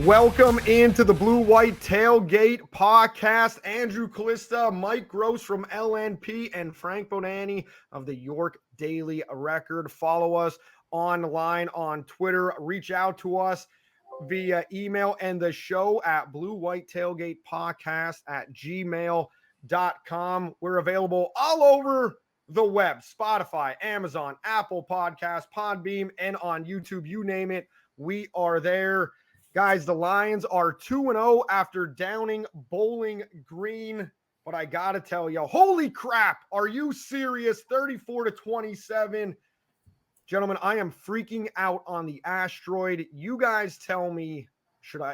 Welcome into the BlueWhite Tailgate Pawcast. Andrew Kalista, Mike Gross from LNP, and Frank Bodani of the York Daily Record. Follow us online on Twitter. Reach out to us via email and the show at bluewhitetailgatepodcast@gmail.com. We're available all over the web: Spotify, Amazon, Apple Podcasts, Podbeam, and on YouTube. You name it, we are there. Guys, the Lions are 2-0 after downing Bowling Green. But I got to tell you, holy crap, are you serious? 34-27. Gentlemen, I am freaking out on the asteroid. You guys tell me,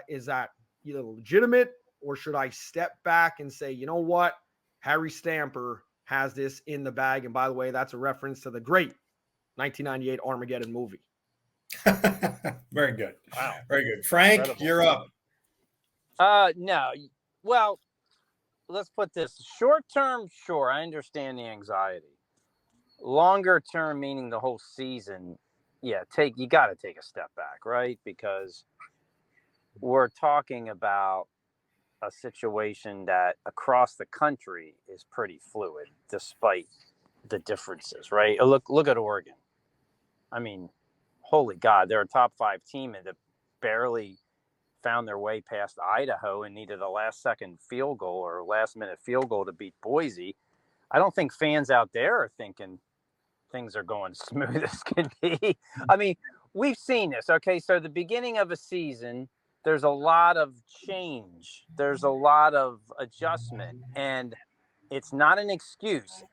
is that either legitimate, or should I step back and say, you know what? Harry Stamper has this in the bag. And by the way, that's a reference to the great 1998 Armageddon movie. Very good. Wow. Very good. Frank, incredible. You're up. No. Well, let's put this. Short term, sure, I understand the anxiety. Longer term, meaning the whole season, you got to take a step back, right? Because we're talking about a situation that across the country is pretty fluid, despite the differences, right? Look at Oregon. I mean, holy God, they're a top 5 team and that barely found their way past Idaho and needed a last-second field goal or last-minute field goal to beat Boise. I don't think fans out there are thinking things are going smooth as can be. I mean, we've seen this, okay? So the beginning of a season, there's a lot of change. There's a lot of adjustment, and it's not an excuse.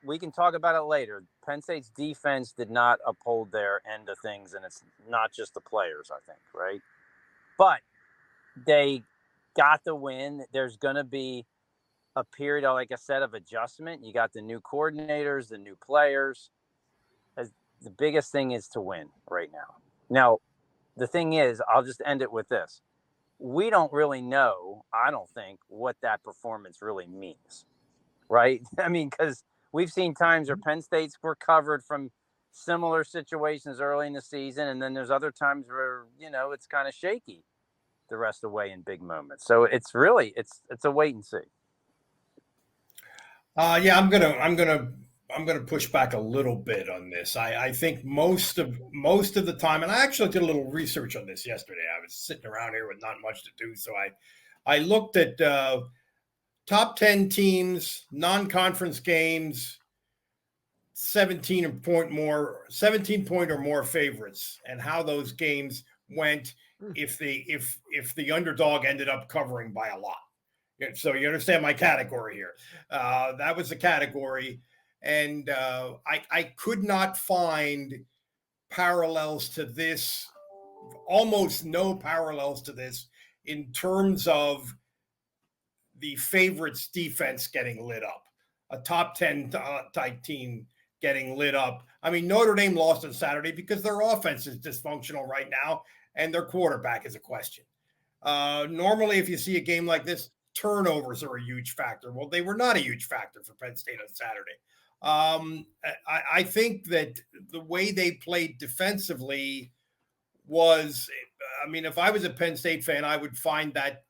We can talk about it later. Penn State's defense did not uphold their end of things, and it's not just the players, I think, right? But they got the win. There's going to be a period, like I said, of adjustment. You got the new coordinators, the new players. The biggest thing is to win right now. Now, the thing is, I'll just end it with this. We don't really know, I don't think, what that performance really means, right? I mean, because we've seen times where Penn State's recovered from similar situations early in the season, and then there's other times where, it's kind of shaky the rest of the way in big moments. So it's really it's a wait and see. Yeah, I'm gonna push back a little bit on this. I think most of the time, and I actually did a little research on this yesterday. I was sitting around here with not much to do, so I looked at top 10 teams, non-conference games, 17 point or more favorites, and how those games went if the underdog ended up covering by a lot. So you understand my category here. That was the category, and I could not find parallels to this, almost no parallels to this in terms of the favorites' defense getting lit up, a top 10 type team getting lit up. I mean, Notre Dame lost on Saturday because their offense is dysfunctional right now and their quarterback is a question. Normally, if you see a game like this, turnovers are a huge factor. Well, they were not a huge factor for Penn State on Saturday. I think that the way they played defensively was, if I was a Penn State fan, I would find that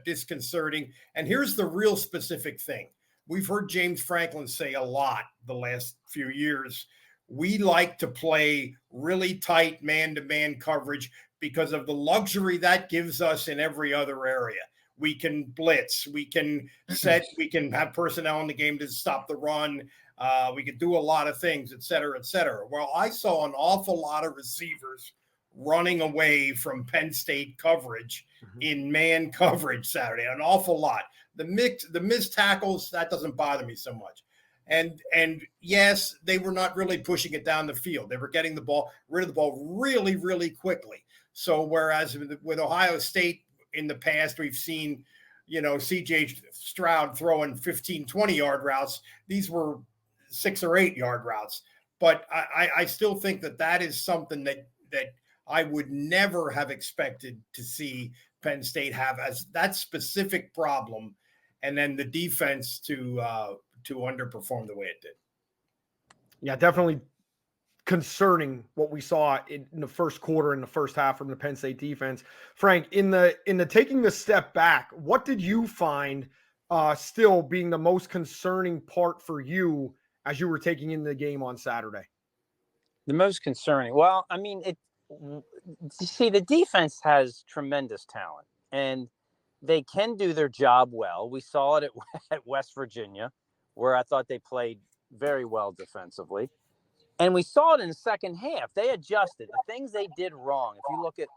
disconcerting. And here's the real specific thing. We've heard James Franklin say a lot the last few years. We like to play really tight man-to-man coverage because of the luxury that gives us in every other area. We can blitz, we can we can have personnel in the game to stop the run. We can do a lot of things, et cetera, et cetera. Well, I saw an awful lot of receivers running away from Penn State coverage in man coverage Saturday, an awful lot. The missed tackles, that doesn't bother me so much. And yes, they were not really pushing it down the field. They were getting rid of the ball really, really quickly. So whereas with Ohio State in the past, we've seen, C.J. Stroud throwing 15, 20-yard routes. These were 6 or 8 yard routes. But I still think that is something that I would never have expected to see Penn State have as that specific problem, and then the defense to underperform the way it did. Yeah, definitely concerning what we saw in the first quarter and the first half from the Penn State defense. Frank, in the taking the step back, what did you find still being the most concerning part for you as you were taking in the game on Saturday? The most concerning. Well, I mean, you see, the defense has tremendous talent, and they can do their job well. We saw it at West Virginia, where I thought they played very well defensively. And we saw it in the second half. They adjusted. The things they did wrong, if you look at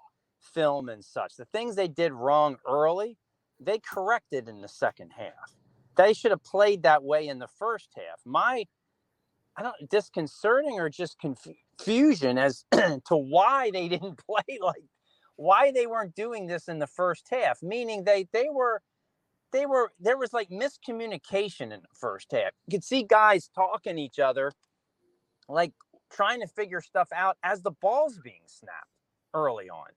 film and such, the things they did wrong early, they corrected in the second half. They should have played that way in the first half. Disconcerting or just confusion as to why they didn't play, like why they weren't doing this in the first half, meaning there was like miscommunication in the first half. You could see guys talking to each other, like trying to figure stuff out as the ball's being snapped early on.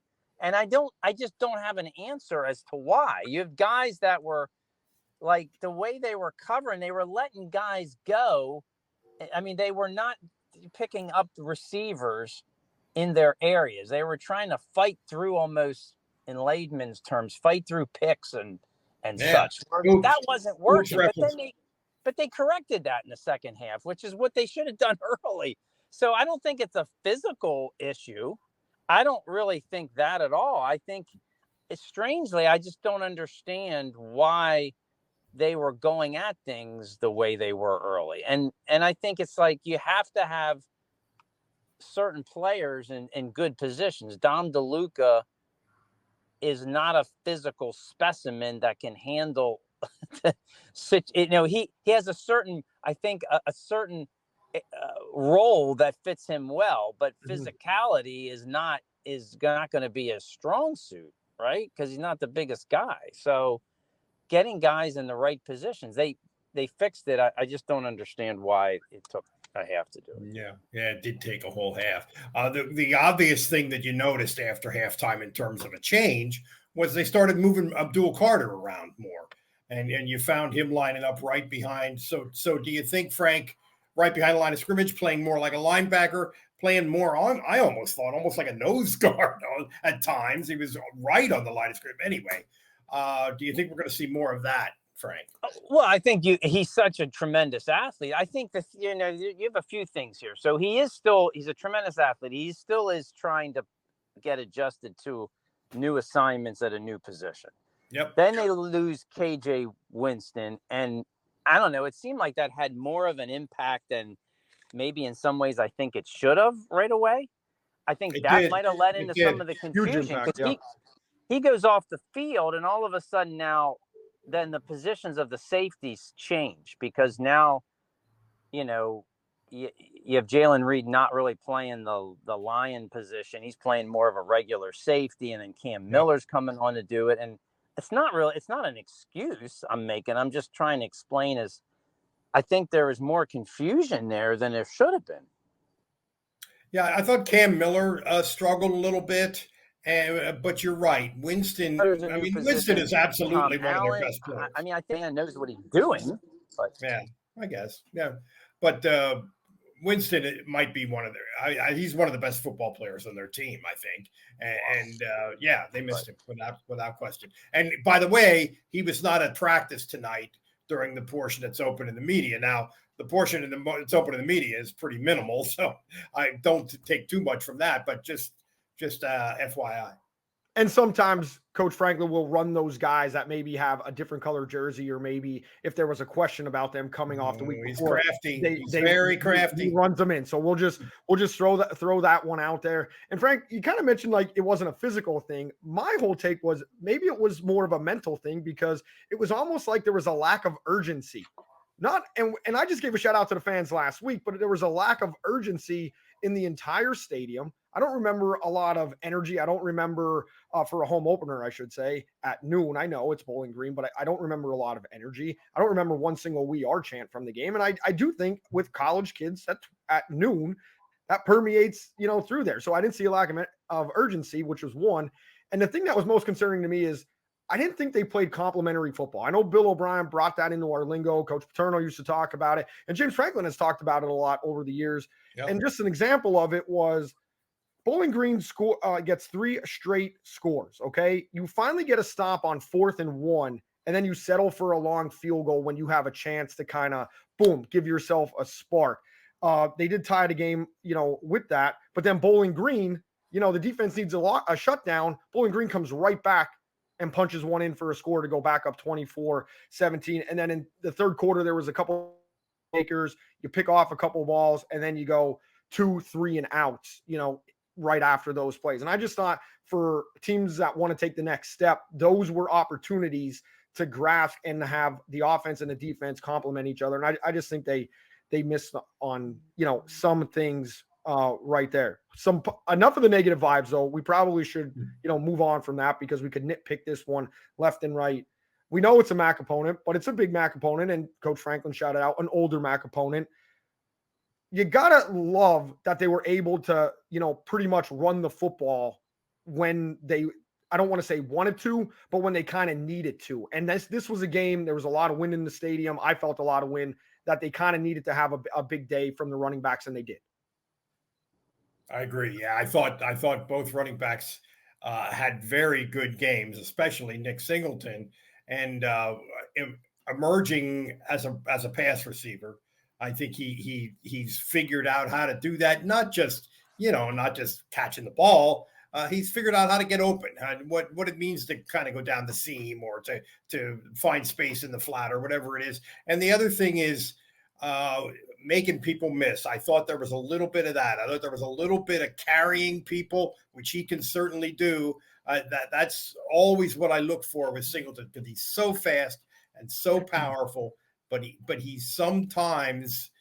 And I just don't have an answer as to why. You have guys that were like, the way they were covering, they were letting guys go. I mean, they were not picking up the receivers in their areas. They were trying to fight through, almost in layman's terms, fight through picks and such. That wasn't working. But they corrected that in the second half, which is what they should have done early. So I don't think it's a physical issue. I don't really think that at all. I think strangely, I just don't understand why they were going at things the way they were early. And I think it's like, you have to have certain players in good positions. Dom DeLuca is not a physical specimen that can handle he has a certain, I think, a certain role that fits him well, but physicality is not going to be a strong suit, right? Because he's not the biggest guy. So getting guys in the right positions, they fixed it. I just don't understand why it took a half to do it. Yeah, it did take a whole half. The obvious thing that you noticed after halftime in terms of a change was they started moving Abdul Carter around more, and you found him lining up right behind. So do you think, Frank, right behind the line of scrimmage, playing more like a linebacker, playing more on, I almost thought, almost like a nose guard at times. He was right on the line of scrimmage anyway. Do you think we're going to see more of that, Frank? Well, I think he's such a tremendous athlete. I think that, you have a few things here. So he's a tremendous athlete. He still is trying to get adjusted to new assignments at a new position. Yep. Then they lose KJ Winston. And I don't know, it seemed like that had more of an impact than maybe in some ways I think it should have right away. I think that might have led into some of the confusion, because he goes off the field, and all of a sudden now, then the positions of the safeties change, because now, you have Jalen Reed not really playing the Lion position. He's playing more of a regular safety, and then Cam Miller's coming on to do it. And it's not an excuse I'm making. I'm just trying to explain I think there is more confusion there than there should have been. Yeah, I thought Cam Miller struggled a little bit. But you're right. Winston is absolutely one of their best players. I think he knows what he's doing. But yeah, I guess. Yeah. But Winston might be one of he's one of the best football players on their team, I think. And they missed him without question. And by the way, he was not at practice tonight during the portion that's open in the media. Now, the portion that's open in the media is pretty minimal, so I don't take too much from that, but just FYI. And sometimes Coach Franklin will run those guys that maybe have a different color jersey, or maybe if there was a question about them coming off the week before. Crafty. He's very crafty. He runs them in. So we'll just throw that one out there. And Frank, you kind of mentioned like it wasn't a physical thing. My whole take was maybe it was more of a mental thing, because it was almost like there was a lack of urgency. And I just gave a shout out to the fans last week, but there was a lack of urgency in the entire stadium. I don't remember a lot of energy. I don't remember for a home opener, I should say, at noon. I know it's Bowling Green, but I don't remember a lot of energy. I don't remember one single "We Are" chant from the game. And I do think with college kids at noon, that permeates, through there. So I didn't see a lack of urgency, which was one. And the thing that was most concerning to me is I didn't think they played complementary football. I know Bill O'Brien brought that into our lingo. Coach Paterno used to talk about it, and James Franklin has talked about it a lot over the years. Yep. And just an example of it was Bowling Green gets 3 straight scores, okay? You finally get a stop on 4th and 1, and then you settle for a long field goal when you have a chance to kind of, boom, give yourself a spark. They did tie the game, with that. But then Bowling Green, the defense needs a shutdown. Bowling Green comes right back and punches one in for a score to go back up 24-17. And then in the third quarter, there was a couple makers. You pick off a couple balls, and then you go 2, 3 and outs, right after those plays. And I just thought for teams that want to take the next step, those were opportunities to grasp and to have the offense and the defense complement each other. And I just think they missed on, some things right there. Enough of the negative vibes, though. We probably should, move on from that because we could nitpick this one left and right. We know it's a MAC opponent, but it's a big MAC opponent, and Coach Franklin shouted out an older MAC opponent. You gotta love that they were able to, pretty much run the football when they, I don't want to say wanted to, but when they kind of needed to. And this was a game, there was a lot of wind in the stadium. I felt a lot of wind that they kind of needed to have a big day from the running backs, and they did. I agree. Yeah, I thought both running backs had very good games, especially Nick Singleton, and emerging as a pass receiver. I think he's figured out how to do that. Not just catching the ball. He's figured out how to get open, what it means to kind of go down the seam or to find space in the flat or whatever it is. And the other thing is making people miss. I thought there was a little bit of that. I thought there was a little bit of carrying people, which he can certainly do. That's always what I look for with Singleton, because he's so fast and so powerful, but he sometimes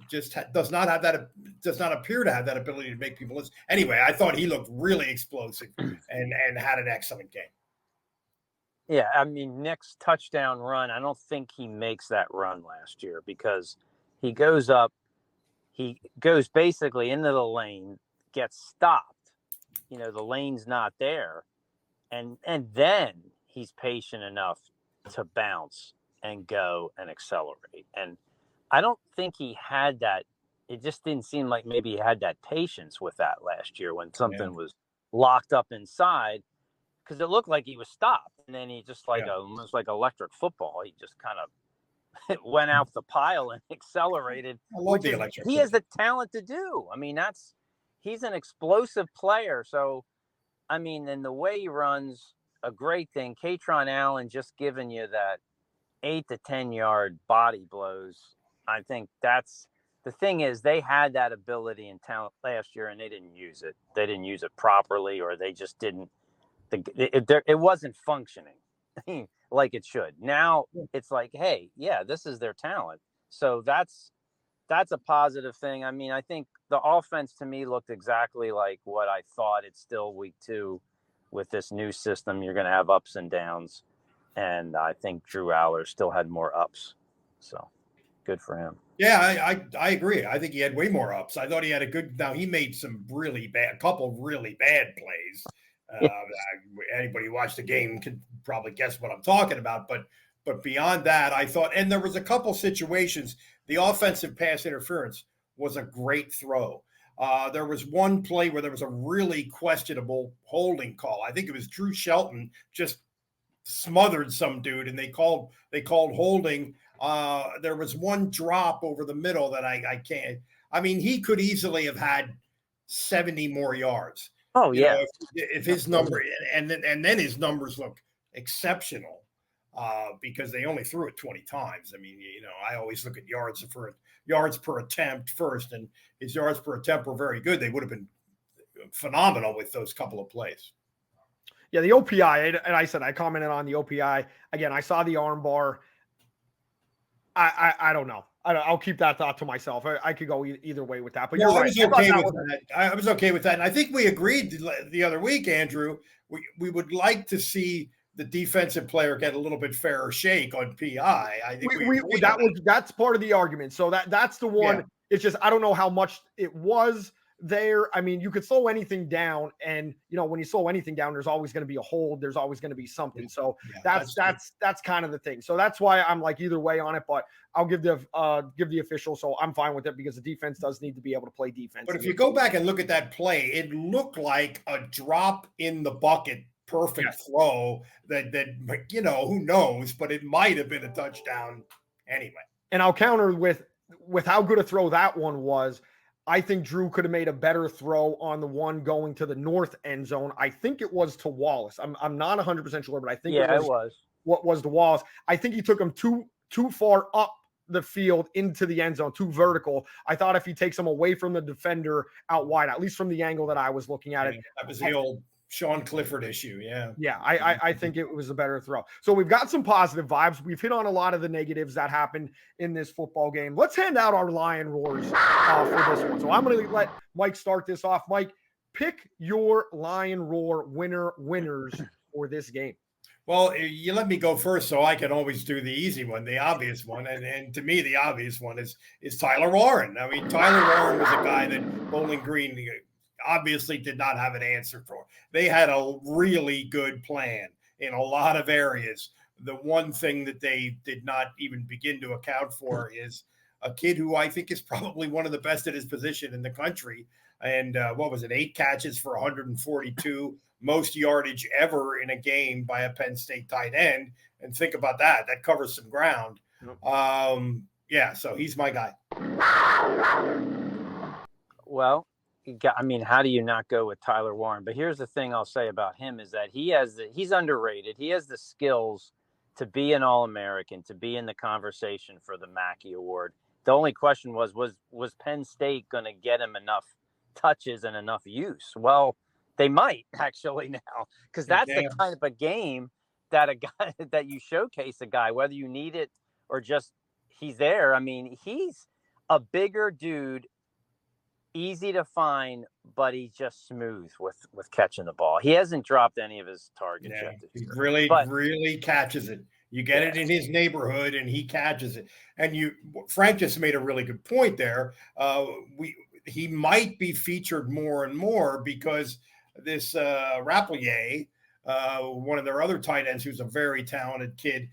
just does not appear to have that ability to make people listen. Anyway, I thought he looked really explosive and had an excellent game. Yeah, I mean, Nick's touchdown run, I don't think he makes that run last year because he goes basically into the lane, gets stopped. The lane's not there. And then he's patient enough to bounce and go and accelerate. And I don't think he had that. It just didn't seem like maybe he had that patience with that last year when something was locked up inside, because it looked like he was stopped. And then he just almost like electric football. He just kind of went out the pile and accelerated. I love the electric. He has the talent to do. I mean, he's an explosive player. So, I mean, and the way he runs, a great thing. Katron Allen just giving you that 8 to 10 yard body blows. I think that's the thing is they had that ability and talent last year and they didn't use it. They didn't use it properly, or they just didn't. It wasn't functioning like it should. Now it's like, hey, yeah, this is their talent. So that's a positive thing. I mean, I think the offense to me looked exactly like what I thought. It's still week 2 with this new system. You're going to have ups and downs. And I think Drew Aller still had more ups. So good for him. Yeah, I agree. I think he had way more ups. I thought he had now he made some couple really bad plays. Anybody who watched the game could probably guess what I'm talking about. But beyond that, I thought, and there was a couple situations, the offensive pass interference was a great throw. There was one play where there was a really questionable holding call. I think it was Drew Shelton just smothered some dude, and they called holding. There was one drop over the middle that I can't. I mean, he could easily have had 70 more yards. Oh yeah, if his number and then his numbers look exceptional because they only threw it 20 times. I mean, I always look at yards per attempt first, and his yards per attempt were very good. They would have been phenomenal with those couple of plays. Yeah, the OPI, and I said I commented on the OPI again. I saw the arm bar. I don't know. I'll keep that thought to myself. I could go either way with that. But I was okay with that. I was okay with that, and I think we agreed the other week, Andrew. We would like to see the defensive player get a little bit fairer shake on PI. I think that's part of the argument. So that's the one. Yeah. It's just I don't know how much it was there. I mean, you could slow anything down, and when you slow anything down, there's always going to be a hold. There's always going to be something. So that's kind of the thing. So that's why I'm like either way on it. But I'll give the official. So I'm fine with it because the defense does need to be able to play defense. But if you go back and look at that play, it looked like a drop in the bucket, perfect throw. That who knows? But it might have been a touchdown anyway. And I'll counter with how good a throw that one was. I think Drew could have made a better throw on the one going to the north end zone. I think it was to Wallace. I'm not 100% sure, but I think it was. What was to Wallace? I think he took him too far up the field into the end zone, too vertical. I thought if he takes him away from the defender out wide, at least from the angle that I was looking at it. That was the old Sean Clifford issue. Yeah. I think it was a better throw. So we've got some positive vibes. We've hit on a lot of the negatives that happened in this football game. Let's hand out our Lion Roars for this one. So I'm going to let Mike start this off. Mike, pick your Lion Roar winners for this game. Well, you let me go first, so I can always do the easy one, the obvious one. And to me, the obvious one is Tyler Warren. I mean, Tyler Warren was a guy that Bowling Green obviously did not have an answer for. They had a really good plan in a lot of areas. The one thing that they did not even begin to account for is a kid who I think is probably one of the best at his position in the country. And 8 catches for 142, most yardage ever in a game by a Penn State tight end. And think about that. That covers some ground. So he's my guy. Well, how do you not go with Tyler Warren? But here's the thing I'll say about him is that he's underrated. He has the skills to be an All-American, to be in the conversation for the Mackey Award. The only question was Penn State going to get him enough touches and enough use? Well, they might actually now, because that's the kind of a game that a guy that you showcase a guy, whether you need it or just he's there. I mean, he's a bigger dude, easy to find, but he's just smooth with catching the ball. He hasn't dropped any of his targets yet. He really catches it. You get it in his neighborhood, and he catches it. And Frank just made a really good point there. He might be featured more and more because this Rapplier, one of their other tight ends, who's a very talented kid,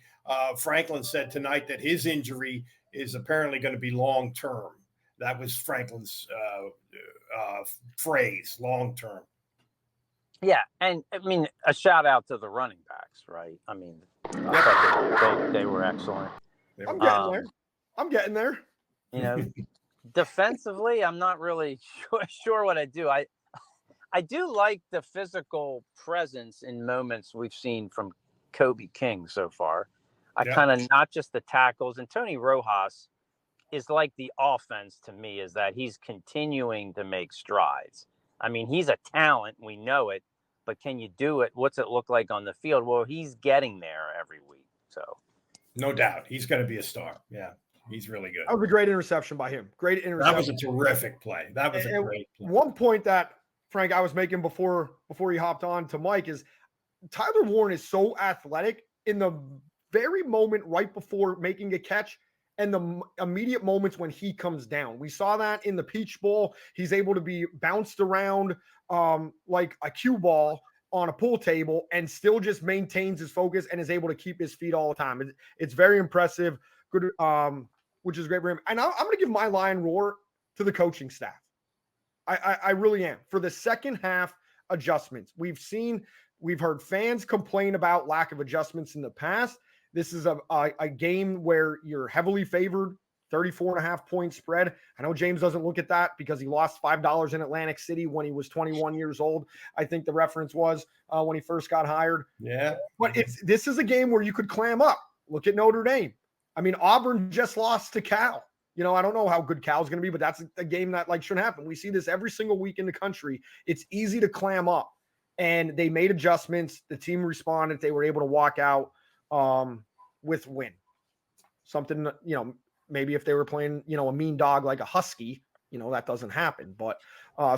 Franklin said tonight that his injury is apparently going to be long term. That was Franklin's phrase, long term. Yeah, and I mean, a shout out to the running backs, right? I mean, I thought they were excellent. I'm getting there. Defensively, I'm not really sure what I do. I do like the physical presence in moments we've seen from Kobe King so far. I kind of not just the tackles, and Tony Rojas is like the offense to me, is that he's continuing to make strides. I mean, he's a talent. We know it. But can you do it? What's it look like on the field? Well, he's getting there every week. So, no doubt. He's going to be a star. Yeah, he's really good. That was a great interception by him. Great interception. That was a terrific play. That was a great play. One point that, Frank, I was making before he hopped on to Mike is Tyler Warren is so athletic in the very moment right before making a catch and the immediate moments when he comes down. We saw that in the Peach Bowl. He's able to be bounced around like a cue ball on a pool table and still just maintains his focus and is able to keep his feet all the time. It's very impressive, good, which is great for him. And I'm going to give my Lion Roar to the coaching staff. I really am. For the second half adjustments, we've heard fans complain about lack of adjustments in the past. This is a game where you're heavily favored, 34.5 point spread. I know James doesn't look at that because he lost $5 in Atlantic City when he was 21 years old. I think the reference was when he first got hired. Yeah. But this is a game where you could clam up. Look at Notre Dame. I mean, Auburn just lost to Cal. I don't know how good Cal's going to be, but that's a game that shouldn't happen. We see this every single week in the country. It's easy to clam up. And they made adjustments. The team responded. They were able to walk out with win. Something, maybe if they were playing, a mean dog like a Husky, that doesn't happen. But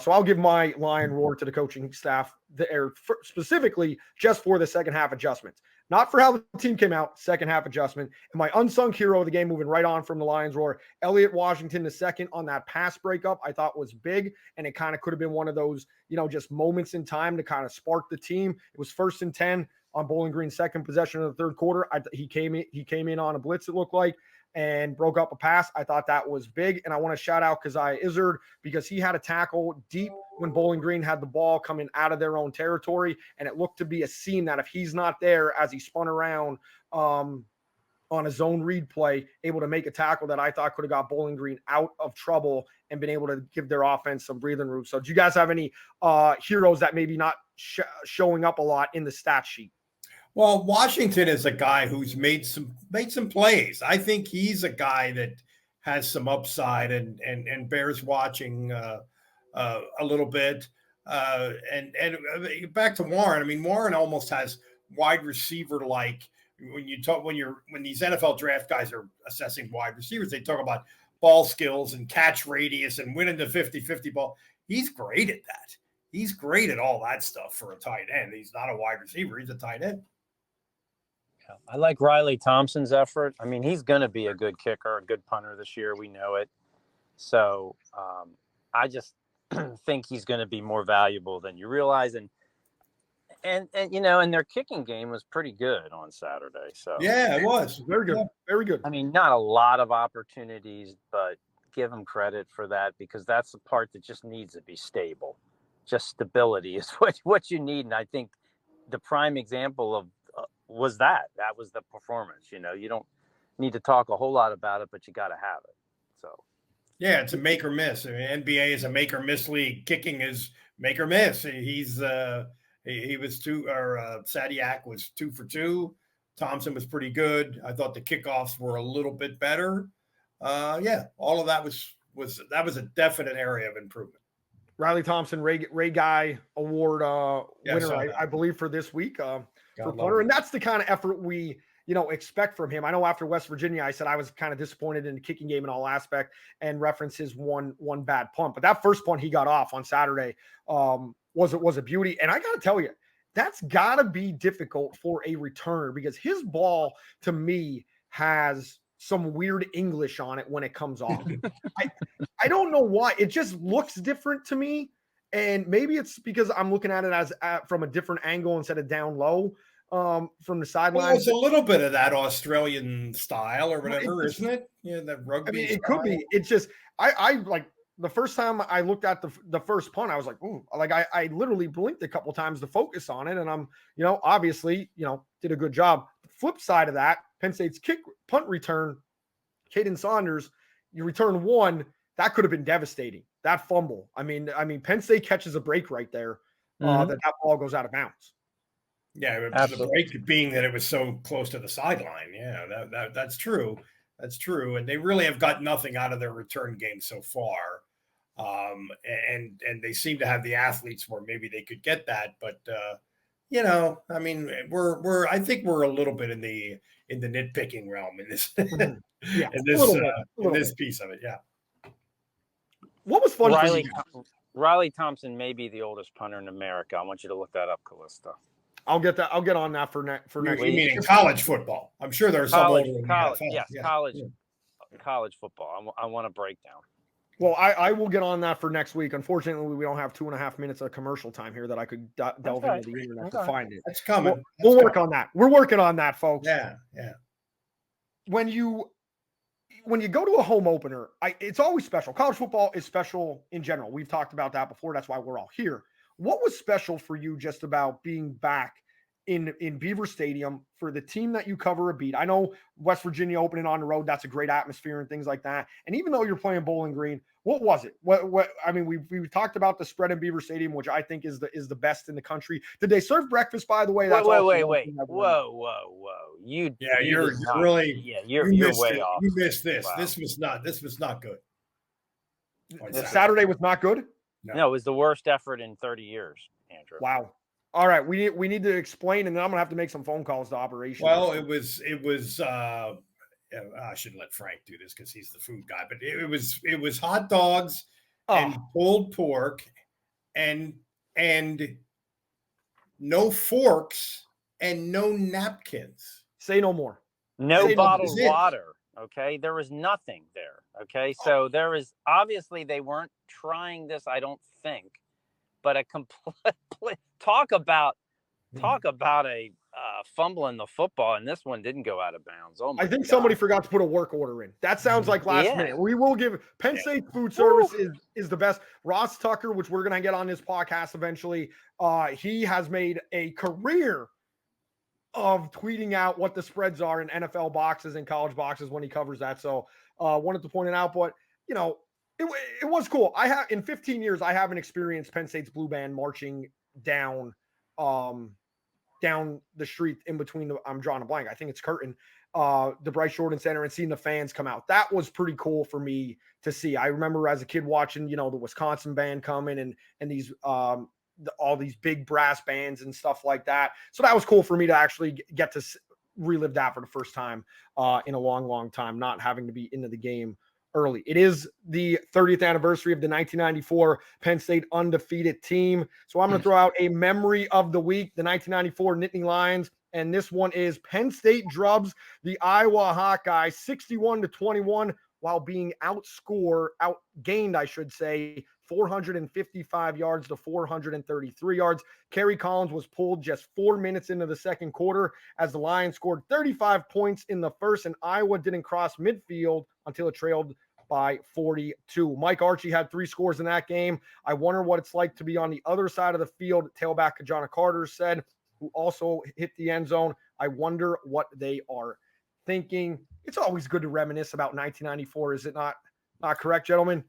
so I'll give my Lion Roar to the coaching staff there specifically just for the second half adjustments. not for how the team came out, second half adjustment. And my unsung hero of the game, moving right on from the Lions roar, Elliott Washington II on that pass breakup, I thought was big. And it kind of could have been one of those, just moments in time to kind of spark the team. It was 1st and 10 on Bowling Green's second possession of the third quarter. He came in on a blitz, it looked like, and broke up a pass. I thought that was big. And I want to shout out Keziah Izzard because he had a tackle deep when Bowling Green had the ball coming out of their own territory. And it looked to be a scene that if he's not there as he spun around on a zone read play, able to make a tackle that I thought could have got Bowling Green out of trouble and been able to give their offense some breathing room. So do you guys have any heroes that maybe not showing up a lot in the stat sheet? Well, Washington is a guy who's made some plays. I think he's a guy that has some upside and bears watching a little bit. And back to Warren. I mean, Warren almost has wide receiver like when these NFL draft guys are assessing wide receivers, they talk about ball skills and catch radius and winning the 50-50 ball. He's great at that. He's great at all that stuff for a tight end. He's not a wide receiver. He's a tight end. I like Riley Thompson's effort. I mean, he's going to be a good kicker, a good punter this year. We know it. So I just think he's going to be more valuable than you realize. And their kicking game was pretty good on Saturday. So yeah, it was very good. Very good. I mean, not a lot of opportunities, but give them credit for that because that's the part that just needs to be stable. Just stability is what you need. And I think the prime example of was that was the performance. You don't need to talk a whole lot about it, but you got to have it. So yeah, it's a make or miss. I mean, NBA is a make or miss league. Kicking is make or miss. He was Sadiak was 2 for 2. Thompson was pretty good. I thought the kickoffs were a little bit better. All of that was a definite area of improvement. Riley Thompson, Ray Guy Award winner, I believe, for this week for punter. And that's the kind of effort we, expect from him. I know after West Virginia, I said I was kind of disappointed in the kicking game in all aspect and referenced his one bad punt. But that first punt he got off on Saturday was a beauty. And I got to tell you, that's got to be difficult for a returner because his ball, to me, has some weird English on it when it comes off. I don't know why. It just looks different to me. And maybe it's because I'm looking at it as from a different angle instead of down low from the sideline. Well, it's a little bit of that Australian style or whatever, isn't it? Yeah, that rugby. I mean, it could be. It's just I like the first time I looked at the first punt, I was like, ooh, like I literally blinked a couple times to focus on it. And I'm, obviously, did a good job. The flip side of that, Penn State's punt return, Caden Saunders, you return one, that could have been devastating. That fumble. I mean, Penn State catches a break right there. That ball goes out of bounds. Yeah, the break being that it was so close to the sideline. Yeah, that's true. That's true. And they really have got nothing out of their return game so far. And they seem to have the athletes where maybe they could get that. But I mean, I think we're a little bit in the nitpicking realm in this in this piece of it. Yeah. What was fun? Riley Thompson may be the oldest punter in America. I want you to look that up, Kalista. I'll get that. I'll get on that for next. You mean in college football? I'm sure there's some older than college. Yes, yeah. College football. I want a breakdown. Well, I will get on that for next week. Unfortunately, we don't have 2.5 minutes of commercial time here that I could delve into the internet to find it. It's coming. We'll work on that. We're working on that, folks. Yeah. When you go to a home opener, it's always special. College football is special in general. We've talked about that before. That's why we're all here. What was special for you just about being back in Beaver Stadium for the team that you cover a beat? I know West Virginia opening on the road, that's a great atmosphere and things like that. And even though you're playing Bowling Green, what was it? What I mean, we talked about the spread in Beaver Stadium, which I think is the best in the country. Did they serve breakfast, by the way? That's wait. Whoa. You're way off. You missed this. Wow. This was not good. Saturday was not good? No, it was the worst effort in 30 years, Andrew. Wow. All right, we need to explain, and then I'm gonna have to make some phone calls to operations. Well, it was. I should let Frank do this because he's the food guy. But it was hot dogs and pulled pork, and no forks and no napkins. Say no more. No Say bottled no more. water. Okay. There was nothing there. Okay. So there was obviously they weren't trying this, I don't think, but a complete talk about a fumbling the football, and this one didn't go out of bounds. Oh my I think God. somebody forgot to put a work order in. That sounds like last minute. We will give Penn State food service is the best. Ross Tucker, which we're gonna get on this podcast eventually, he has made a career of tweeting out what the spreads are in NFL boxes and college boxes when he covers that. So wanted to point it out, but you know, it was cool. In 15 years, I haven't experienced Penn State's blue band marching down down the street in between I'm drawing a blank. I think it's Curtin, the Bryce Jordan Center, and seeing the fans come out. That was pretty cool for me to see. I remember as a kid watching, the Wisconsin band coming and these all these big brass bands and stuff like that. So that was cool for me to actually get to relive that for the first time in a long, long time, not having to be into the game early. It is the 30th anniversary of the 1994 Penn State undefeated team. So I'm going to throw out a memory of the week, the 1994 Nittany Lions. And this one is Penn State drubs the Iowa Hawkeyes 61-21 while being outgained, I should say, 455 yards to 433 yards. Kerry Collins was pulled just 4 minutes into the second quarter as the Lions scored 35 points in the first, and Iowa didn't cross midfield until it trailed by 42. Mike Archie had 3 scores in that game. I wonder what it's like to be on the other side of the field, tailback Kajana Carter said, who also hit the end zone. I wonder what they are thinking. It's always good to reminisce about 1994, is it not? Not correct, gentlemen?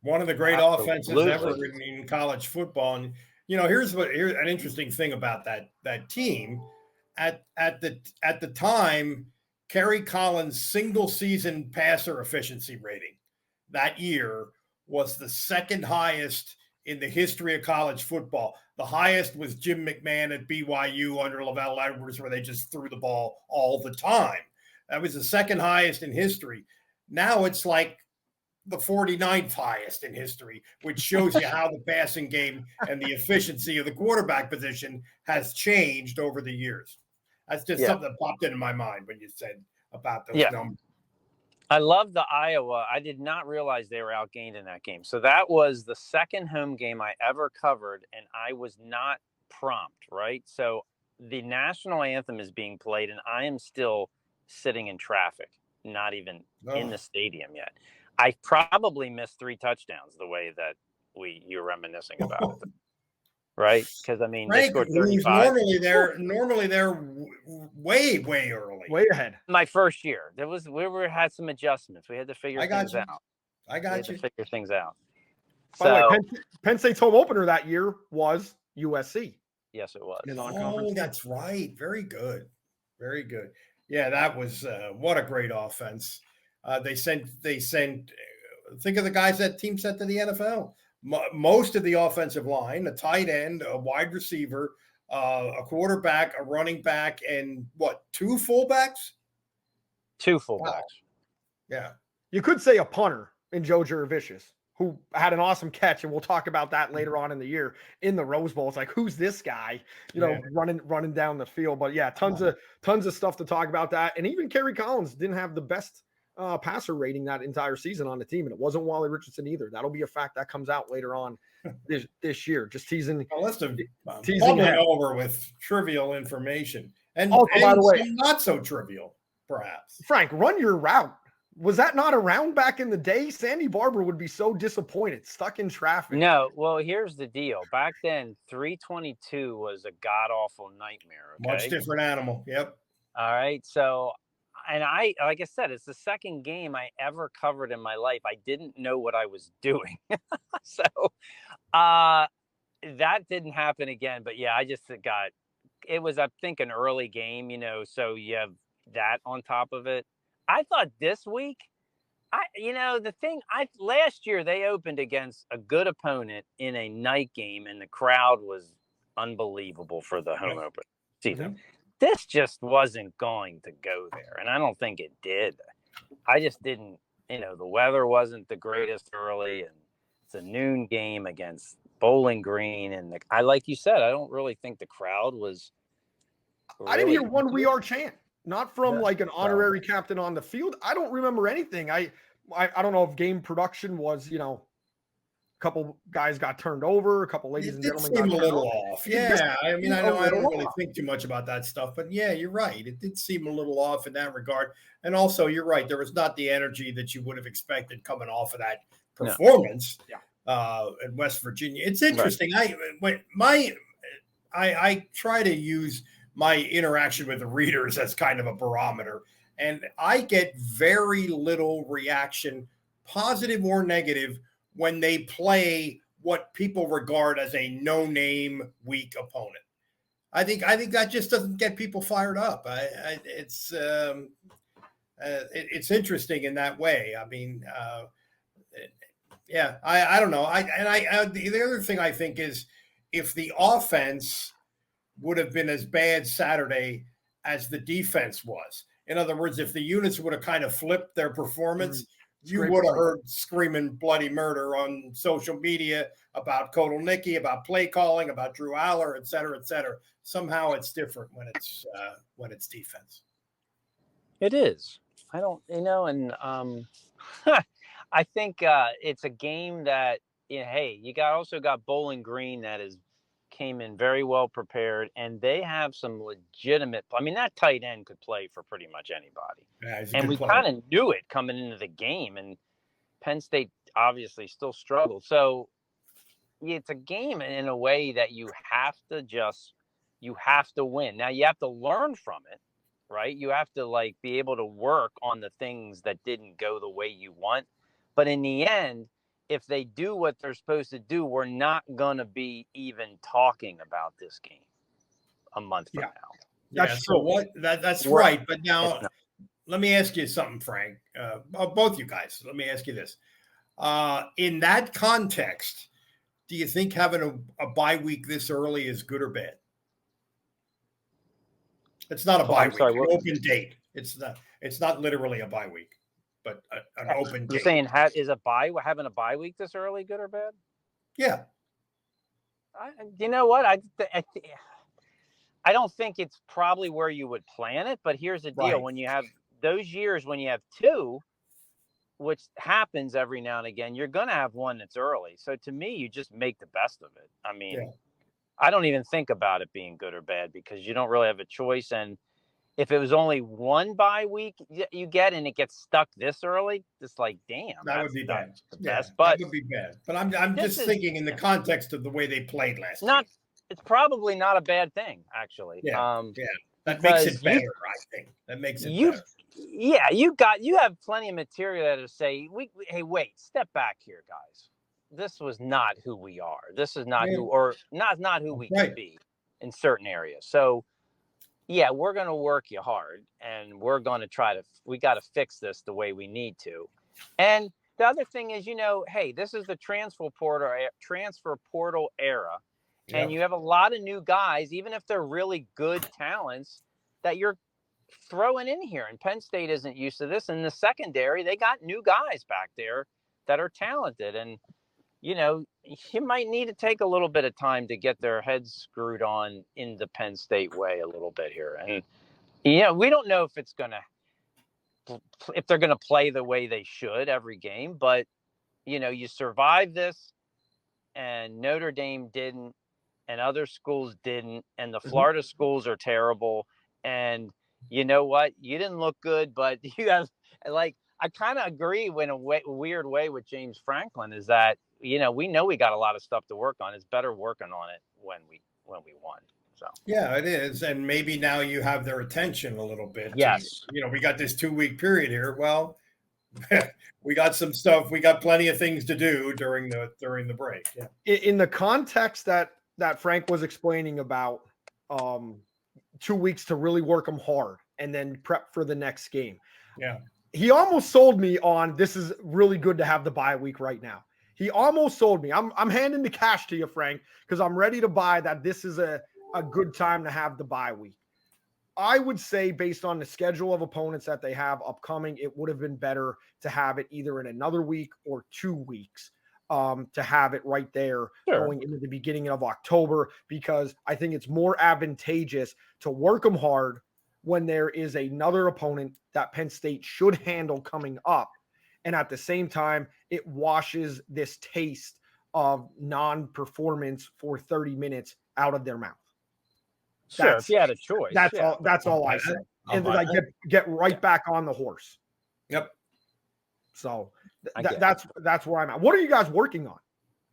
One of the great offenses ever in college football. And here's an interesting thing about that team. At the time, Kerry Collins' single season passer efficiency rating that year was the second highest in the history of college football. The highest was Jim McMahon at BYU under Lavelle Edwards, where they just threw the ball all the time. That was the second highest in history. Now it's like the 49th highest in history, which shows you how the passing game and the efficiency of the quarterback position has changed over the years. That's just something that popped into my mind when you said about those numbers. I love the Iowa. I did not realize they were outgained in that game. So that was the second home game I ever covered, and I was not prompt, right? So the national anthem is being played, and I am still sitting in traffic, not even in the stadium yet. I probably missed 3 touchdowns the way that you're reminiscing about it, right? Because they scored 35. Normally they're way early, way ahead. My first year, we had some adjustments. We had to figure things out. I got you. To figure things out. By the way, Penn State's home opener that year was USC. Yes, it was. Oh, that's right. Very good. Very good. Yeah, that was what a great offense. They sent. Think of the guys that team sent to the NFL. Most of the offensive line, a tight end, a wide receiver, a quarterback, a running back, and 2 fullbacks? 2 fullbacks. Wow. Yeah. You could say a punter in Joe Jurevicius, who had an awesome catch, and we'll talk about that later on in the year in the Rose Bowl. It's like, who's this guy? Running down the field. But yeah, tons of stuff to talk about that. And even Kerry Collins didn't have the best passer rating that entire season on the team, and it wasn't Wally Richardson either. That'll be a fact that comes out later on this year. Just teasing over with trivial information and by the way, not so trivial, perhaps. Frank, run your route. Was that not around back in the day? Sandy Barber would be so disappointed, stuck in traffic. No, well, here's the deal. Back then, 322 was a god-awful nightmare. Okay? Much different animal. Yep. All right. So, and like I said, it's the second game I ever covered in my life. I didn't know what I was doing. So that didn't happen again. But yeah, it was, I think, an early game, so you have that on top of it. I thought this week, last year they opened against a good opponent in a night game, and the crowd was unbelievable for the home opener season. Mm-hmm. This just wasn't going to go there, and I don't think it did. I just didn't, the weather wasn't the greatest early, and it's a noon game against Bowling Green, and like you said, I don't really think the crowd was I didn't hear really one into "We it? Are" chant, not from like an honorary captain on the field. I don't remember anything. I don't know if game production was, a couple guys got turned over, a couple ladies It and did gentlemen seem got a turned little over. off. It just Yeah. I mean, I a know I don't little really off. think too much about that stuff, but yeah, you're right. It did seem a little off in that regard. And also, you're right. There was not the energy that you would have expected coming off of that No. performance Yeah. in West Virginia. It's interesting. I try to use my interaction with the readers as kind of a barometer, and I get very little reaction, positive or negative, when they play what people regard as a no-name weak opponent. I think that just doesn't get people fired up. It's interesting in that way. I mean, I don't know. The other thing I think is if the offense would have been as bad Saturday as the defense was. In other words, if the units would have kind of flipped their performance, you would have heard screaming bloody murder on social media about Kodal Nicky, about play calling, about Drew Aller, et cetera, et cetera. Somehow it's different when it's defense. It is. I don't, and I think it's a game that, hey, you also got Bowling Green that came in very well prepared, and they have some legitimate. I mean, that tight end could play for pretty much anybody, and we kind of knew it coming into the game. And Penn State obviously still struggled, so it's a game in a way that you have to win. Now you have to learn from it, right? You have to be able to work on the things that didn't go the way you want. But in the end, if they do what they're supposed to do, we're not going to be even talking about this game a month from now. That's true. That's right. But now let me ask you something, Frank. Both you guys, let me ask you this. In that context, do you think having a bye week this early is good or bad? It's not a bye week. An open date. It's not literally a bye week, but an open date. You're saying having a bye week this early good or bad? Yeah. You know what? I don't think it's probably where you would plan it, but here's the deal. Right. When you have those years when you have two, which happens every now and again, you're going to have one that's early. So to me, you just make the best of it. I mean, I don't even think about it being good or bad because you don't really have a choice. And if it was only one bye week you get and it gets stuck this early, it's like, damn, that would be bad. Best. But that would be bad. But I'm just thinking in the context of the way they played last year. It's probably not a bad thing, actually. That makes it better, I think. That makes it better. Yeah, you have plenty of material to say, hey, wait, step back here, guys. This was not who we are. This is not not who we can be in certain areas. So, yeah, we're going to work you hard, and we're going to we got to fix this the way we need to. And the other thing is, hey, this is the transfer portal era, and you have a lot of new guys, even if they're really good talents, that you're throwing in here. And Penn State isn't used to this. In the secondary, they got new guys back there that are talented, and you might need to take a little bit of time to get their heads screwed on in the Penn State way a little bit here. And, we don't know if they're going to play the way they should every game, but, you survive this, and Notre Dame didn't, and other schools didn't, and the Florida schools are terrible. And you know what? You didn't look good, but you have, I kind of agree in a weird way with James Franklin is that, we know we got a lot of stuff to work on. It's better working on it when we won. So yeah, it is. And maybe now you have their attention a little bit. Yes. We got this 2-week period here. Well, we got some stuff. We got plenty of things to do during the break. Yeah. In the context that Frank was explaining about 2 weeks to really work them hard and then prep for the next game. Yeah. He almost sold me on this is really good to have the bye week right now. He almost sold me. I'm handing the cash to you, Frank, because I'm ready to buy that this is a good time to have the bye week. I would say based on the schedule of opponents that they have upcoming, it would have been better to have it either in another week or 2 weeks. to have it right there Sure. going into the beginning of October, because I think it's more advantageous to work them hard when there is another opponent that Penn State should handle coming up. And at the same time, it washes this taste of non-performance for 30 minutes out of their mouth. Sure, if you had a choice. That's all. That's all I say. And then I get right back on the horse. Yep. So that's where I'm at. What are you guys working on,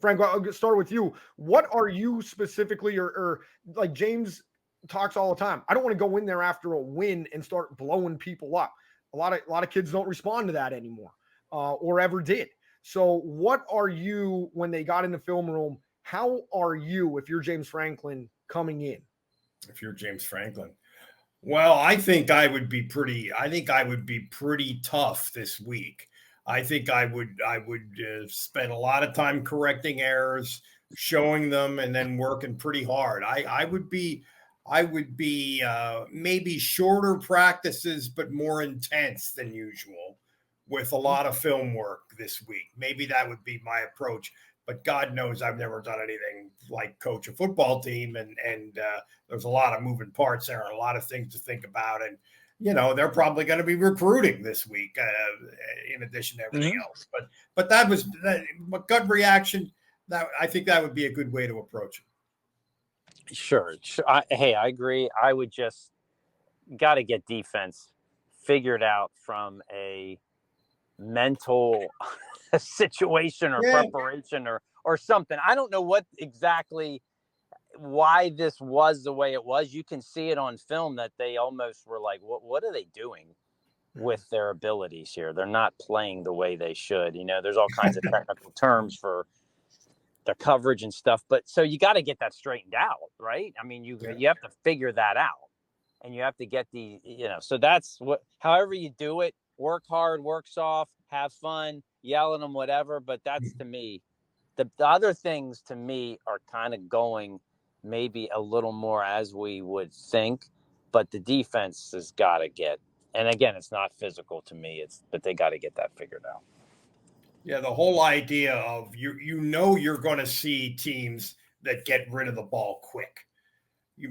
Frank? I'll start with you. What are you specifically, or like James talks all the time? I don't want to go in there after a win and start blowing people up. A lot of kids don't respond to that anymore, or ever did. So what are you, when they got in the film room, how are you, if you're James Franklin, coming in? If you're James Franklin, well, I think I would be pretty tough this week. I think I would spend a lot of time correcting errors, showing them, and then working pretty hard. I would be maybe shorter practices, but more intense than usual, with a lot of film work this week. Maybe that would be my approach. But God knows I've never done anything like coach a football team, and there's a lot of moving parts there, and a lot of things to think about. And they're probably going to be recruiting this week, in addition to everything else. But that was my gut reaction. That I think that would be a good way to approach it. Sure. I agree. I would just got to get defense figured out from a mental situation or preparation or something. I don't know what exactly why this was the way it was. You can see it on film that they almost were like, what are they doing with their abilities here? They're not playing the way they should. There's all kinds of technical terms for the coverage and stuff, but so you got to get that straightened out, right? I mean, you have to figure that out, and you have to get so that's however you do it, work hard, work soft, have fun, yell at them, whatever. But that's, to me, the other things to me are kind of going maybe a little more as we would think, but the defense has got to get, and again, it's not physical to me, but they got to get that figured out. Yeah, the whole idea of you're going to see teams that get rid of the ball quick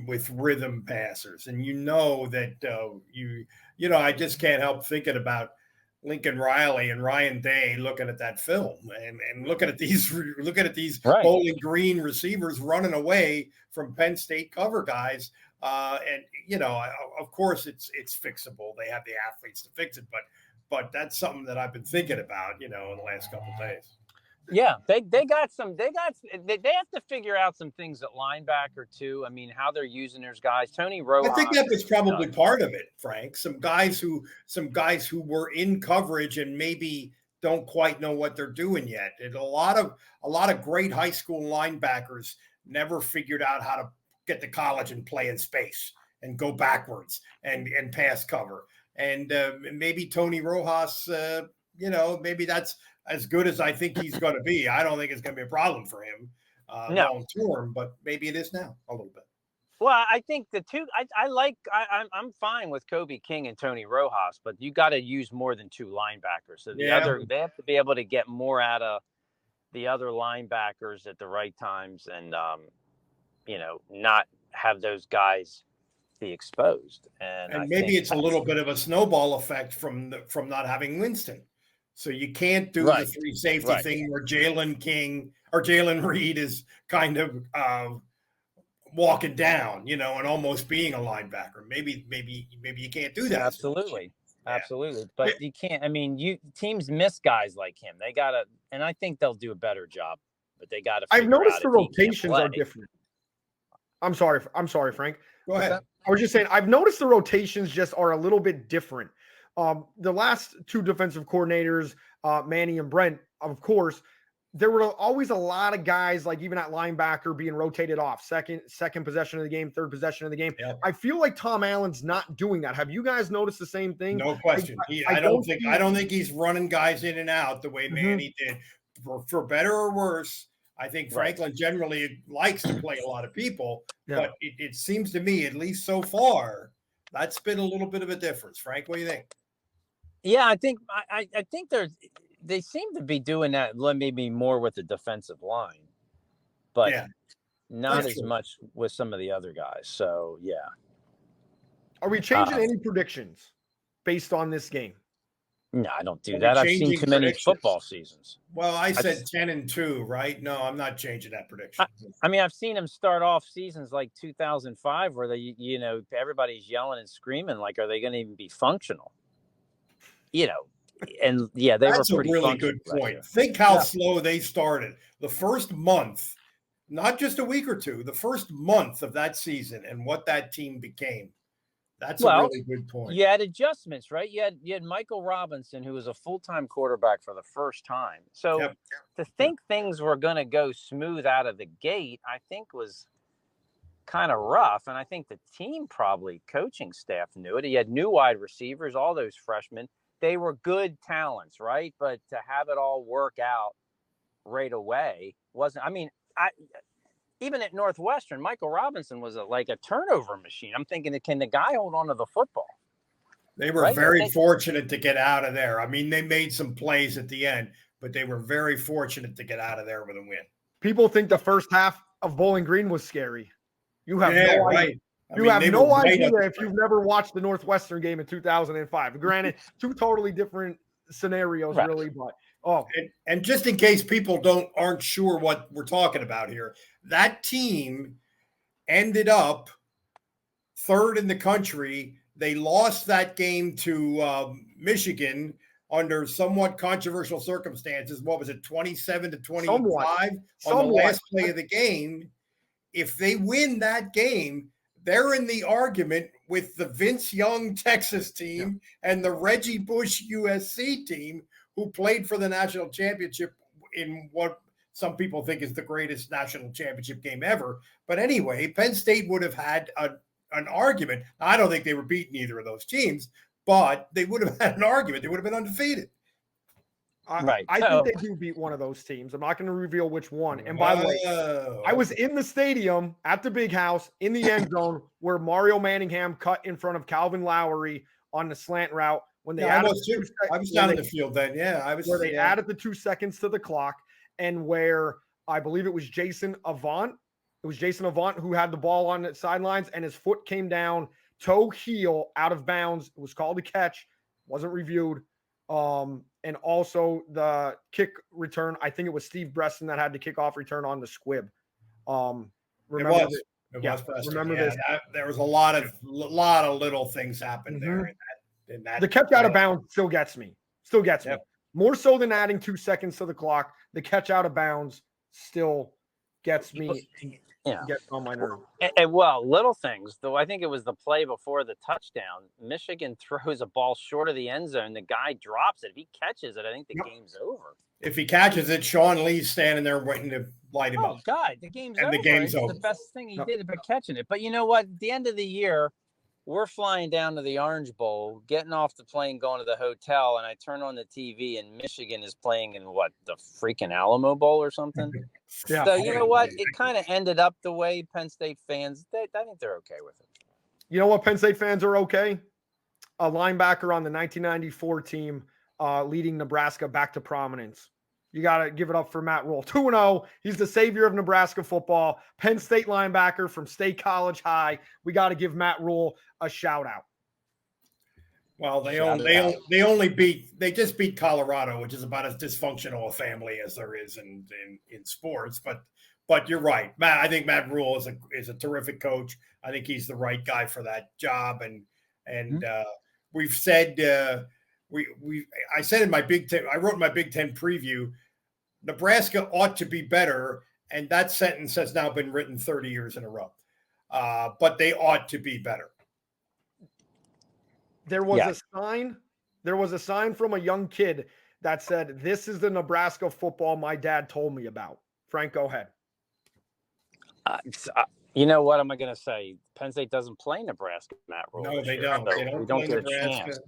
with rhythm passers, and that I just can't help thinking about Lincoln Riley and Ryan Day looking at that film and looking at these right. Bowling Green receivers running away from Penn State cover guys. Of course it's fixable. They have the athletes to fix it, but that's something that I've been thinking about, in the last couple of days. Yeah, they have to figure out some things at linebacker too. I mean, how they're using their guys. Tony Rojas, I think that was probably part of it, Frank. Some guys who were in coverage and maybe don't quite know what they're doing yet. And a lot of great high school linebackers never figured out how to get to college and play in space and go backwards and pass cover. And maybe Tony Rojas, maybe that's as good as I think he's going to be. I don't think it's going to be a problem for him long term, but maybe it is now a little bit. Well, I think the two I'm fine with Kobe King and Tony Rojas, but you got to use more than two linebackers. So they have to be able to get more out of the other linebackers at the right times, and not have those guys be exposed. And maybe it's a little bit of a snowball effect from not having Winston. So you can't do the free safety thing where Jalen King or Jalen Reed is kind of walking down, and almost being a linebacker. Maybe you can't do that. Absolutely. But you can't. I mean, teams miss guys like him. They gotta, and I think they'll do a better job. But they gotta. I've noticed the rotations are different. I'm sorry, Frank. Go ahead. I was just saying, I've noticed the rotations just are a little bit different. The last two defensive coordinators, Manny and Brent, of course, there were always a lot of guys, like even at linebacker, being rotated off second possession of the game, third possession of the game. Yep. I feel like Tom Allen's not doing that. Have you guys noticed the same thing? No question. I don't think he's running guys in and out the way Manny did. For better or worse, I think Franklin generally likes to play a lot of people, but it seems to me, at least so far, that's been a little bit of a difference. Frank, what do you think? Yeah, I think there's they seem to be doing that maybe more with the defensive line, but not as much with some of the other guys. So, yeah. Are we changing any predictions based on this game? No, I don't do that. I've seen too many football seasons. Well, I said 10-2, right? No, I'm not changing that prediction. I mean, I've seen them start off seasons like 2005 where everybody's yelling and screaming like, are they going to even be functional? And they That's were pretty a really good point. Think how slow they started. The first month, not just a week or two, the first month of that season and what that team became. That's a really good point. You had adjustments, right? You had Michael Robinson, who was a full-time quarterback for the first time. So to think things were going to go smooth out of the gate, I think was kind of rough. And I think the team coaching staff knew it. He had new wide receivers, all those freshmen. They were good talents, right? But to have it all work out right away wasn't. I mean, even at Northwestern, Michael Robinson was like a turnover machine. I'm thinking, can the guy hold on to the football? They were very fortunate to get out of there. I mean, they made some plays at the end, but they were very fortunate to get out of there with a win. People think the first half of Bowling Green was scary. You have no idea. You have no idea if you've never watched the Northwestern game in 2005. Granted, two totally different scenarios, really, but and just in case people aren't sure what we're talking about here, that team ended up third in the country. They lost that game to Michigan under somewhat controversial circumstances. What was it, 27-25 on the last play of the game? If they win that game, they're in the argument with the Vince Young Texas team and the Reggie Bush USC team, who played for the national championship in what some people think is the greatest national championship game ever. But anyway, Penn State would have had an argument. I don't think they were beating either of those teams, but they would have had an argument. They would have been undefeated. I think they do beat one of those teams. I'm not going to reveal which one. And by the way, I was in the stadium at the Big House in the end zone where Mario Manningham cut in front of Calvin Lowry on the slant route. When they I was down in the field then. I was where they added the 2 seconds to the clock, and where I believe it was Jason Avant. It was Jason Avant who had the ball on the sidelines, and his foot came down toe heel out of bounds. It was called a catch, wasn't reviewed. And also the kick return. I think it was Steve Bresson that had the kickoff return on the squib. Remember this? There was a lot of little things happened there. The catch out of bounds still gets me. More so than adding 2 seconds to the clock. The catch out of bounds still gets me. Gets on my nerve. And little things, though. I think it was the play before the touchdown. Michigan throws a ball short of the end zone. The guy drops it. If he catches it, I think the game's over. If he catches it, Sean Lee's standing there waiting to light him up. Oh, God, the game's over. The game's over. The best thing he did about catching it. But you know what? At the end of the year, we're flying down to the Orange Bowl, getting off the plane, going to the hotel, and I turn on the TV, and Michigan is playing in the freaking Alamo Bowl or something. So you know what? It kind of ended up the way Penn State fans, I think they're okay with it. You know what Penn State fans are okay? A linebacker on the 1994 team leading Nebraska back to prominence. You got to give it up for Matt Rule. 2-0. He's the savior of Nebraska football. Penn State linebacker from State College High. We got to give Matt Rule a shout out. Well, they just beat Colorado, which is about as dysfunctional a family as there is in sports. But you're right, Matt. I think Matt Rule is a terrific coach. I think he's the right guy for that job. And we've said I said in my Big Ten, I wrote in my Big Ten preview, Nebraska ought to be better, and that sentence has now been written 30 years in a row. But they ought to be better. There was a sign from a young kid that said, "This is the Nebraska football my dad told me about." Frank, go ahead. You know what am I going to say? Penn State doesn't play Nebraska, Matt Rule. No, they don't. So they don't play get Nebraska. A chance.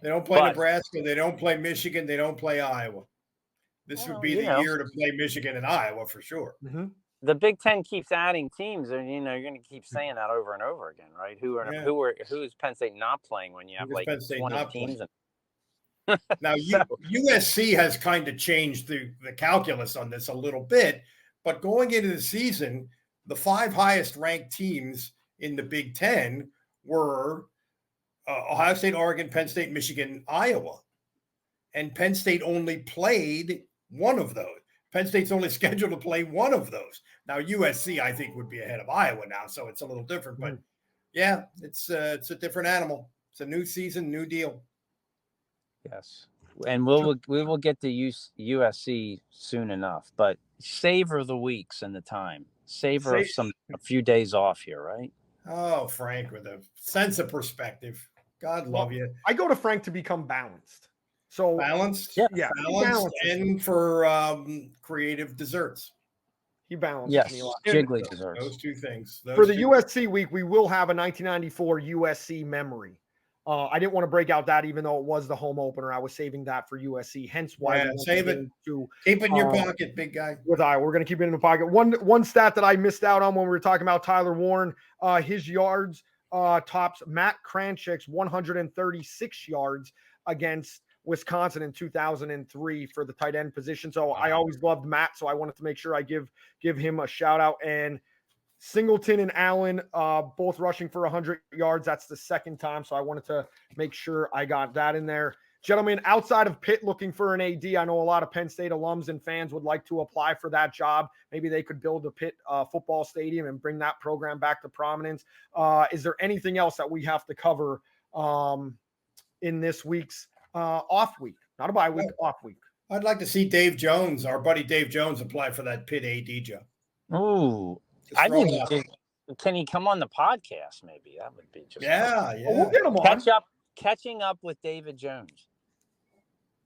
They don't play Nebraska. They don't play Michigan. They don't play Iowa. This would be the year to play Michigan and Iowa for sure. Mm-hmm. The Big Ten keeps adding teams, and you're going to keep saying that over and over again, right? Who is Penn State not playing when you have like 20 teams? Now, USC has kind of changed the calculus on this a little bit, but going into the season, the 5 highest ranked teams in the Big Ten were Ohio State, Oregon, Penn State, Michigan, Iowa. And Penn State only played one of those. Penn State's only scheduled to play one of those. Now, USC, I think, would be ahead of Iowa now, so it's a little different. But, yeah, it's a different animal. It's a new season, new deal. Yes. And we will get to USC soon enough. But savor the weeks and the time. Savor of a few days off here, right? Oh, Frank, with a sense of perspective. God love you. I go to Frank to become balanced. So balanced? Yeah. Balanced and for creative desserts. He balances me a lot. Jiggly desserts. Those two things. For the USC week, we will have a 1994 USC memory. I didn't want to break out that, even though it was the home opener. I was saving that for USC. Hence why save it. Keep it in your pocket, big guy. With Iowa, we're going to keep it in the pocket. One stat that I missed out on when we were talking about Tyler Warren, his yards tops Matt Kranchik's 136 yards against Wisconsin in 2003 for the tight end position. So I always loved Matt, so I wanted to make sure I give him a shout out. And Singleton and Allen both rushing for 100 yards. That's the second time, so I wanted to make sure I got that in there. Gentlemen, outside of Pitt looking for an AD, I know a lot of Penn State alums and fans would like to apply for that job. Maybe they could build a Pitt football stadium and bring that program back to prominence. Is there anything else that we have to cover in this week's off week? Not a bye week, off week. I'd like to see Dave Jones, our buddy Dave Jones, apply for that Pitt AD job. Ooh. I think can he come on the podcast? Maybe that would be just fun. Well, we'll get him on. Catching up with David Jones.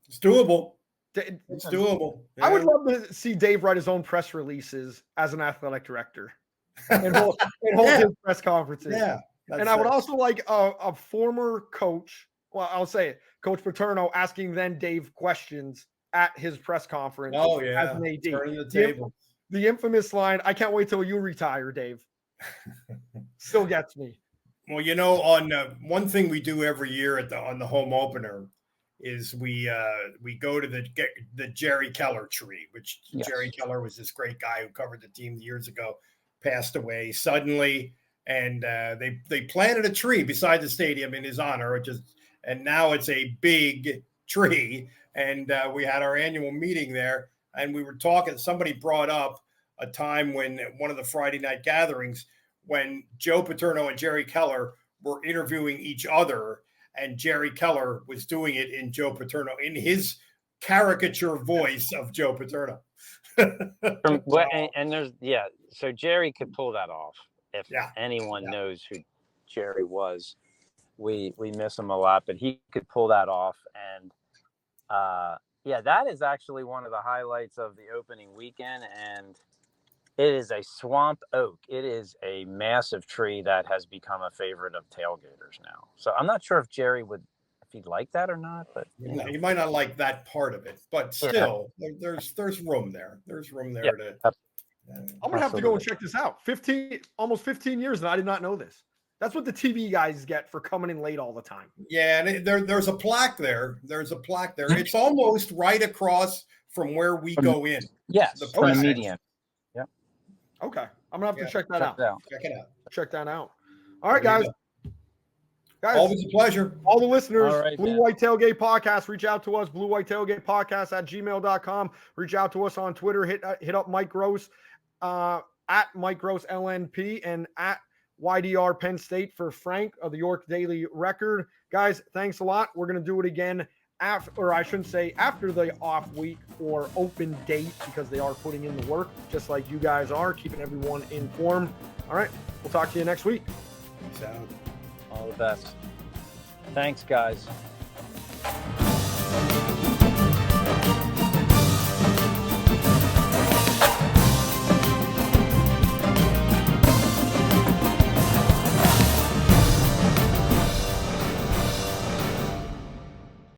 It's doable. It's doable. Yeah. I would love to see Dave write his own press releases as an athletic director and hold his press conferences. Yeah, and I would also like a former coach. Well, I'll say it, Coach Paterno asking then Dave questions at his press conference. Oh yeah, as an AD. Turning the table. The infamous line, "I can't wait till you retire, Dave." Still gets me. Well, on one thing we do every year on the home opener is we go to the Jerry Keller tree, which Jerry Keller was this great guy who covered the team years ago, passed away suddenly, and they planted a tree beside the stadium in his honor, and now it's a big tree. And we had our annual meeting there, and we were talking. Somebody brought up a time when one of the Friday night gatherings when Joe Paterno and Jerry Keller were interviewing each other, and Jerry Keller was doing it in Joe Paterno, in his caricature voice of Joe Paterno. So Jerry could pull that off. If anyone knows who Jerry was, we miss him a lot, but he could pull that off. And that is actually one of the highlights of the opening weekend. And it is a swamp oak. It is a massive tree that has become a favorite of tailgaters now. So I'm not sure if Jerry if he'd like that or not, but he might not like that part of it, but still there's room there. There's room there to. I'm gonna have to go and check this out. Almost 15 years, and I did not know this. That's what the TV guys get for coming in late all the time. Yeah, and there's a plaque there. There's a plaque there. It's almost right across from where we go in. Yes, the median. Yeah. Okay, I'm gonna have to check that out. Check it out. Check that out. All right, guys. Always a pleasure. All the listeners, BlueWhite Tailgate Pawcast, reach out to us, BlueWhite Tailgate Pawcast at gmail.com. Reach out to us on Twitter. Hit up Mike Gross at Mike Gross LNP and at YDR Penn State for Frank of the York Daily Record. Guys, thanks a lot. We're going to do it again after the off week or open date, because they are putting in the work just like you guys are, keeping everyone informed. All right, we'll talk to you next week. Peace out. All the best. Thanks, guys.